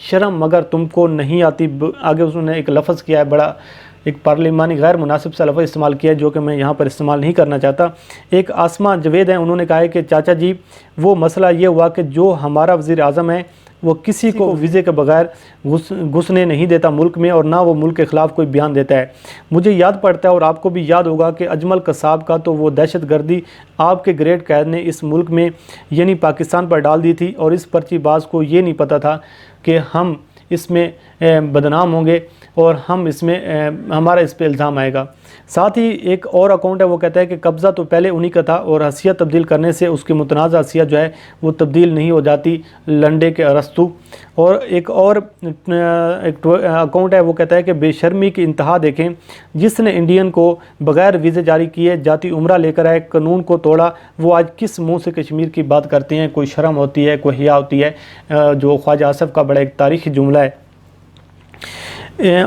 شرم مگر تم کو نہیں آتی۔ آگے انہوں نے ایک لفظ کیا ہے، بڑا ایک پارلیمانی غیر مناسب سا لفظ استعمال کیا ہے جو کہ میں یہاں پر استعمال نہیں کرنا چاہتا۔ ایک آسمہ جاوید ہیں، انہوں نے کہا ہے کہ چاچا جی وہ مسئلہ یہ ہوا کہ جو ہمارا وزیر اعظم ہے وہ کسی کو ویزے کے بغیر گھسنے نہیں دیتا ملک میں، اور نہ وہ ملک کے خلاف کوئی بیان دیتا ہے۔ مجھے یاد پڑتا ہے اور آپ کو بھی یاد ہوگا کہ اجمل قصاب کا تو وہ دہشت گردی آپ کے گریٹ قائد نے اس ملک میں یعنی پاکستان پر ڈال دی تھی، اور اس پرچی باز کو یہ نہیں پتہ تھا کہ ہم اس میں بدنام ہوں گے اور ہم اس میں ہمارا اس پہ الزام آئے گا۔ ساتھ ہی ایک اور اکاؤنٹ ہے، وہ کہتا ہے کہ قبضہ تو پہلے انہی کا تھا اور حسیہ تبدیل کرنے سے اس کی متنازع حسیہ جو ہے وہ تبدیل نہیں ہو جاتی لنڈے کے ارسطو۔ اور ایک اور اکاؤنٹ ہے، وہ کہتا ہے کہ بے شرمی کی انتہا دیکھیں، جس نے انڈین کو بغیر ویزے جاری کیے جاتی عمرہ لے کر آئے، قانون کو توڑا، وہ آج کس منہ سے کشمیر کی بات کرتے ہیں؟ کوئی شرم ہوتی ہے، کوئی حیا ہوتی ہے؟ جو خواجہ آصف کا بڑا ایک تاریخی جملہ ہے۔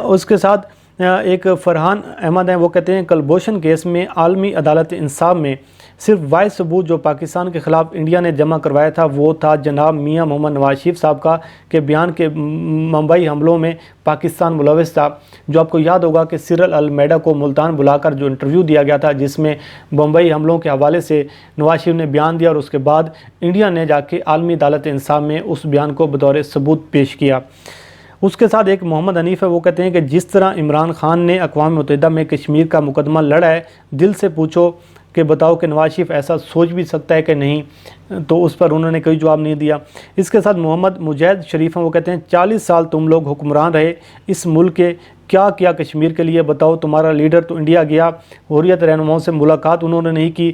اس کے ساتھ ایک فرحان احمد ہیں، وہ کہتے ہیں کلبھوشن کیس میں عالمی عدالت انصاف میں صرف واحد ثبوت جو پاکستان کے خلاف انڈیا نے جمع کروایا تھا وہ تھا جناب میاں محمد نواز شریف صاحب کا کہ بیان کے ممبئی حملوں میں پاکستان ملوث تھا۔ جو آپ کو یاد ہوگا کہ سیرل المیڈا کو ملتان بلا کر جو انٹرویو دیا گیا تھا جس میں بمبئی حملوں کے حوالے سے نواز شریف نے بیان دیا، اور اس کے بعد انڈیا نے جا کے عالمی عدالت انصاف میں اس بیان کو بطور ثبوت پیش کیا۔ اس کے ساتھ ایک محمد حنیف ہے، وہ کہتے ہیں کہ جس طرح عمران خان نے اقوام متحدہ میں کشمیر کا مقدمہ لڑا ہے، دل سے پوچھو کہ بتاؤ کہ نواز شریف ایسا سوچ بھی سکتا ہے کہ نہیں، تو اس پر انہوں نے کوئی جواب نہیں دیا۔ اس کے ساتھ محمد مجید شریف ہیں، وہ کہتے ہیں 40 سال تم لوگ حکمران رہے اس ملک کے، کیا کیا کشمیر کے لیے بتاؤ؟ تمہارا لیڈر تو انڈیا گیا، حریت رہنماؤں سے ملاقات انہوں نے نہیں کی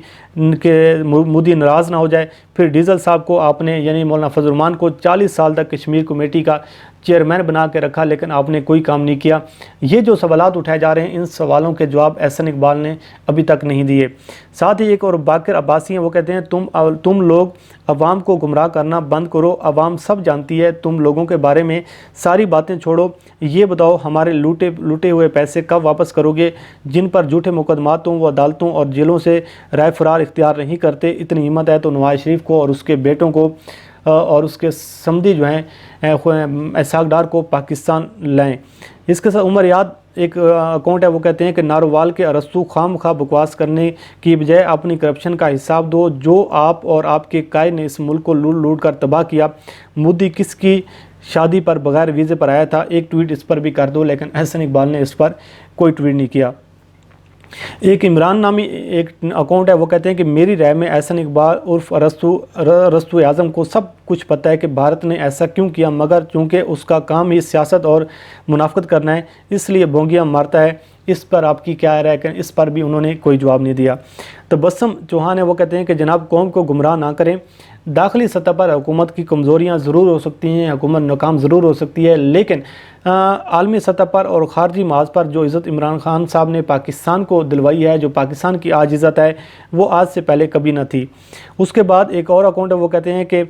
کہ مودی ناراض نہ ہو جائے، پھر ڈیزل صاحب کو آپ نے یعنی مولانا فضل الرحمان کو 40 سال تک کشمیر کمیٹی کا چیئرمین بنا کے رکھا، لیکن آپ نے کوئی کام نہیں کیا۔ یہ جو سوالات اٹھائے جا رہے ہیں، ان سوالوں کے جواب احسن اقبال نے ابھی تک نہیں دیے۔ ساتھ ہی ایک اور باقر عباسی ہیں، وہ کہتے ہیں تم لوگ عوام کو گمراہ کرنا بند کرو، عوام سب جانتی ہے، تم لوگوں کے بارے میں ساری باتیں چھوڑو، یہ بتاؤ ہمارے لوٹے ہوئے پیسے کب واپس کرو گے؟ جن پر جھوٹے مقدماتوں و عدالتوں اور جیلوں سے رائے فرار اختیار نہیں کرتے، اتنی ہمت ہے تو نواز شریف کو اور اس کے بیٹوں کو اور اس کے سمدھی جو ہیں اسحاق ڈار کو پاکستان لائیں۔ اس کے ساتھ عمر یاد ایک اکاؤنٹ ہے، وہ کہتے ہیں کہ ناروال کے ارسطو خام خواہ بکواس کرنے کی بجائے اپنی کرپشن کا حساب دو، جو آپ اور آپ کے قائد نے اس ملک کو لوٹ کر تباہ کیا۔ مودی کس کی شادی پر بغیر ویزے پر آیا تھا؟ ایک ٹویٹ اس پر بھی کر دو، لیکن احسن اقبال نے اس پر کوئی ٹویٹ نہیں کیا۔ ایک عمران نامی ایک اکاؤنٹ ہے، وہ کہتے ہیں کہ میری رائے میں احسن اقبال عرف ارسطو اعظم کو سب کچھ پتہ ہے کہ بھارت نے ایسا کیوں کیا، مگر چونکہ اس کا کام ہی سیاست اور منافقت کرنا ہے اس لیے بونگیاں مارتا ہے۔ اس پر آپ کی کیا رائے؟ کہ اس پر بھی انہوں نے کوئی جواب نہیں دیا۔ تبسم چوہان ہے، وہ کہتے ہیں کہ جناب قوم کو گمراہ نہ کریں، داخلی سطح پر حکومت کی کمزوریاں ضرور ہو سکتی ہیں، حکومت ناکام ضرور ہو سکتی ہے، لیکن عالمی سطح پر اور خارجی محاذ پر جو عزت عمران خان صاحب نے پاکستان کو دلوائی ہے، جو پاکستان کی آج عزت ہے، وہ آج سے پہلے کبھی نہ تھی۔ اس کے بعد ایک اور اکاؤنٹ ہے، وہ کہتے ہیں کہ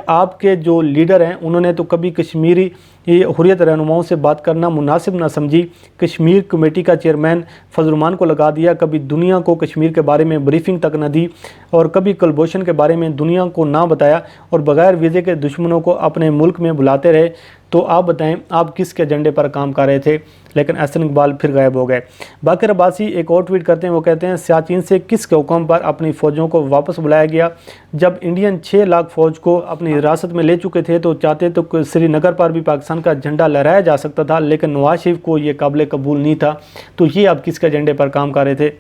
آپ کے جو لیڈر ہیں انہوں نے تو کبھی کشمیری حریت رہنماؤں سے بات کرنا مناسب نہ سمجھی، کشمیر کمیٹی کا چیئرمین فضل الرحمان کو لگا دیا، کبھی دنیا کو کشمیر کے بارے میں بریفنگ تک نہ دی، اور کبھی کلبھوشن کے بارے میں دنیا کو نہ بتایا، اور بغیر ویزے کے دشمنوں کو اپنے ملک میں بلاتے رہے۔ تو آپ بتائیں آپ کس کے ایجنڈے پر کام کر رہے تھے؟ لیکن احسن اقبال پھر غائب ہو گئے۔ باقر عباسی ایک اور ٹویٹ کرتے ہیں، وہ کہتے ہیں سیاچین سے کس کے حکم پر اپنی فوجوں کو واپس بلایا گیا؟ جب انڈین 6 لاکھ فوج کو اپنی حراست میں لے چکے تھے تو چاہتے تو سری نگر پر بھی پاکستان کا جھنڈا لہرایا جا سکتا تھا، لیکن نواز شریف کو یہ قابل قبول نہیں تھا۔ تو یہ آپ کس کے ایجنڈے پر کام کر رہے تھے؟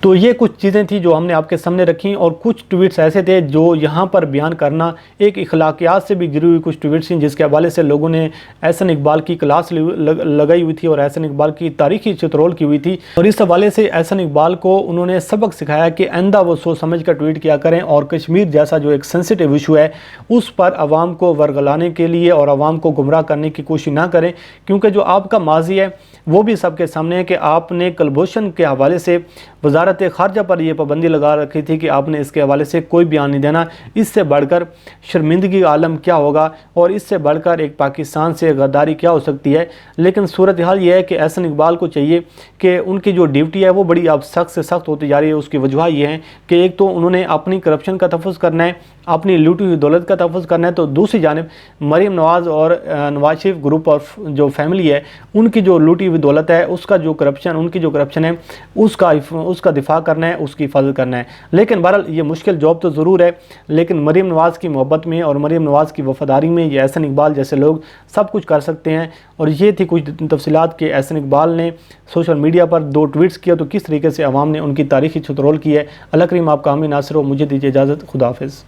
تو یہ کچھ چیزیں تھیں جو ہم نے آپ کے سامنے رکھیں، اور کچھ ٹویٹس ایسے تھے جو یہاں پر بیان کرنا ایک اخلاقیات سے بھی گری ہوئی کچھ ٹویٹس ہیں، جس کے حوالے سے لوگوں نے احسن اقبال کی کلاس لگائی ہوئی تھی اور احسن اقبال کی تاریخی چترول کی ہوئی تھی، اور اس حوالے سے احسن اقبال کو انہوں نے سبق سکھایا کہ آئندہ وہ سوچ سمجھ کر ٹویٹ کیا کریں، اور کشمیر جیسا جو ایک سینسٹیو ایشو ہے اس پر عوام کو ورگلانے کے لیے اور عوام کو گمراہ کرنے کی کوشش نہ کریں، کیونکہ جو آپ کا ماضی ہے وہ بھی سب کے سامنے ہے کہ آپ نے کلبھوشن کے حوالے سے وزارت وزارت خارجہ پر یہ پابندی لگا رکھی تھی کہ آپ نے اس کے حوالے سے کوئی بیان نہیں دینا. اس سے بڑھ کر شرمندگی کا عالم کیا ہوگا اور اس سے بڑھ کر ایک پاکستان سے غداری کیا ہو سکتی ہے. لیکن صورتحال یہ ہے کہ احسن اقبال کو چاہیے کہ ان کی جو ڈیوٹی ہے وہ بڑی اب سخت سے سخت ہوتی جا رہی ہے. اس کی وجہ یہ ہے کہ ایک تو انہوں نے اپنی کرپشن کا تحفظ کرنا ہے, اپنی لوٹی ہوئی دولت کا تحفظ کرنا ہے, تو دوسری جانب مریم نواز اور نواز شریف گروپ اور جو فیملی ہے ان کی جو لوٹی ہوئی دولت ہے, اس کا جو کرپشن, ان کی جو کرپشن ہے اس کا دفاع کرنا ہے, اس کی حفاظت کرنا ہے. لیکن بہرحال یہ مشکل جاب تو ضرور ہے, لیکن مریم نواز کی محبت میں اور مریم نواز کی وفاداری میں یہ احسن اقبال جیسے لوگ سب کچھ کر سکتے ہیں. اور یہ تھی کچھ تفصیلات کہ احسن اقبال نے سوشل میڈیا پر 2 ٹویٹس کیا تو کس طریقے سے عوام نے ان کی تاریخی چھترول کی ہے. اللہ کریم آپ کا حامی ناصر ہو. مجھے دیجیے اجازت. خدا حافظ.